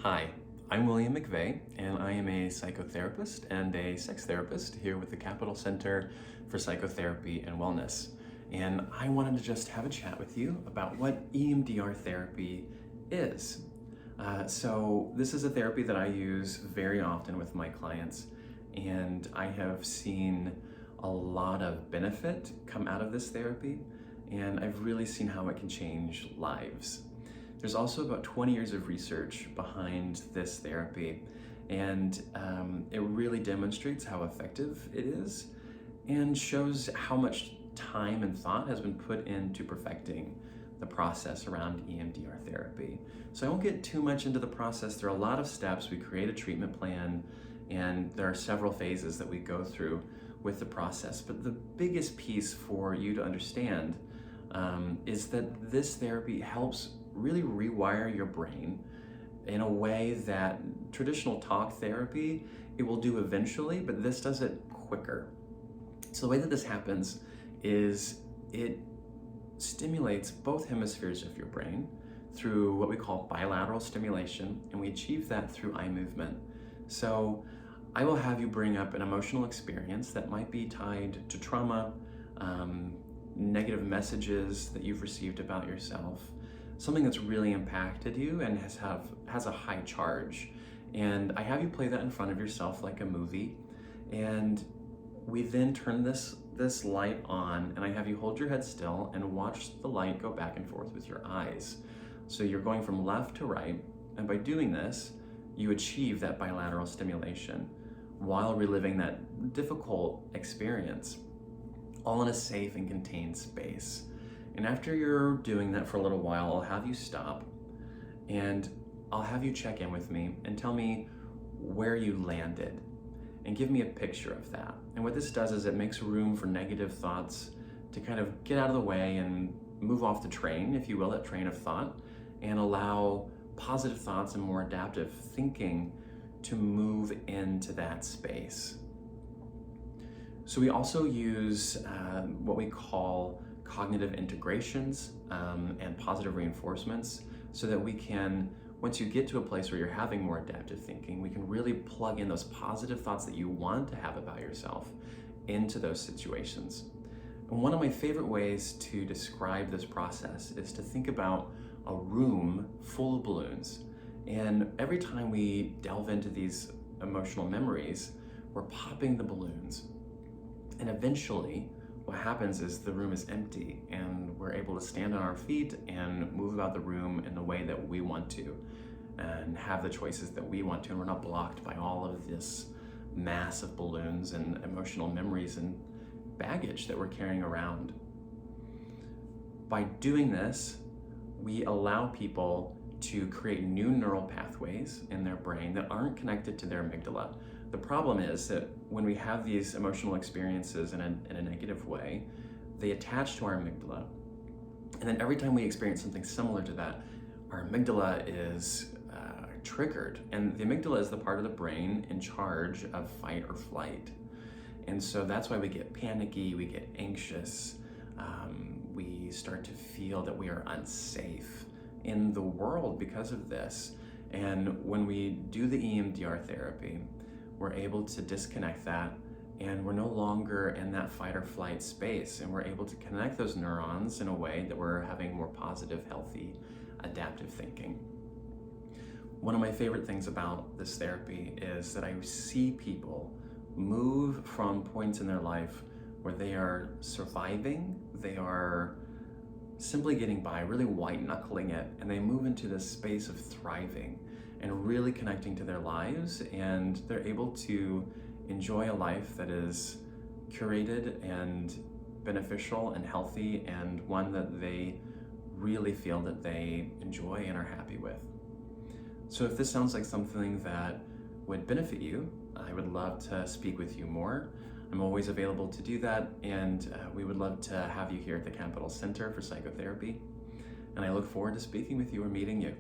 Hi, I'm William McVeigh, and I am a psychotherapist and a sex therapist here with the Capital Center for Psychotherapy and Wellness. And I wanted to just have a chat with you about what EMDR therapy is. So this is a therapy that I use very often with my clients, and I have seen a lot of benefit come out of this therapy, and I've really seen how it can change lives. There's also about 20 years of research behind this therapy, and it really demonstrates how effective it is and shows how much time and thought has been put into perfecting the process around EMDR therapy. So I won't get too much into the process. There are a lot of steps. We create a treatment plan, and there are several phases that we go through with the process. But the biggest piece for you to understand is that this therapy helps really rewire your brain in a way that traditional talk therapy, it will do eventually, but this does it quicker. So the way that this happens is it stimulates both hemispheres of your brain through what we call bilateral stimulation, and we achieve that through eye movement. So I will have you bring up an emotional experience that might be tied to trauma, negative messages that you've received about yourself, something that's really impacted you and has a high charge. And I have you play that in front of yourself like a movie, and we then turn this light on, and I have you hold your head still and watch the light go back and forth with your eyes. So you're going from left to right, and by doing this, you achieve that bilateral stimulation while reliving that difficult experience, all in a safe and contained space. And after you're doing that for a little while, I'll have you stop, and I'll have you check in with me and tell me where you landed and give me a picture of that. And what this does is it makes room for negative thoughts to kind of get out of the way and move off the train, if you will, that train of thought, and allow positive thoughts and more adaptive thinking to move into that space. So we also use what we call cognitive integrations and positive reinforcements, so that we can, once you get to a place where you're having more adaptive thinking, we can really plug in those positive thoughts that you want to have about yourself into those situations. And one of my favorite ways to describe this process is to think about a room full of balloons. And every time we delve into these emotional memories, we're popping the balloons. And eventually, what happens is the room is empty, and we're able to stand on our feet and move about the room in the way that we want to, and have the choices that we want to, and we're not blocked by all of this mass of balloons and emotional memories and baggage that we're carrying around. By doing this, we allow people to create new neural pathways in their brain that aren't connected to their amygdala. The problem is that when we have these emotional experiences in a negative way, they attach to our amygdala. And then every time we experience something similar to that, our amygdala is triggered. And the amygdala is the part of the brain in charge of fight or flight. And so that's why we get panicky, we get anxious, we start to feel that we are unsafe in the world because of this. And when we do the EMDR therapy, we're able to disconnect that, and we're no longer in that fight or flight space, and we're able to connect those neurons in a way that we're having more positive, healthy, adaptive thinking. One of my favorite things about this therapy is that I see people move from points in their life where they are surviving, they are simply getting by, really white knuckling it, and they move into this space of thriving and really connecting to their lives, and they're able to enjoy a life that is curated and beneficial and healthy, and one that they really feel that they enjoy and are happy with. So if this sounds like something that would benefit you, I would love to speak with you more. I'm always available to do that, and we would love to have you here at the Capital Center for Psychotherapy. And I look forward to speaking with you or meeting you.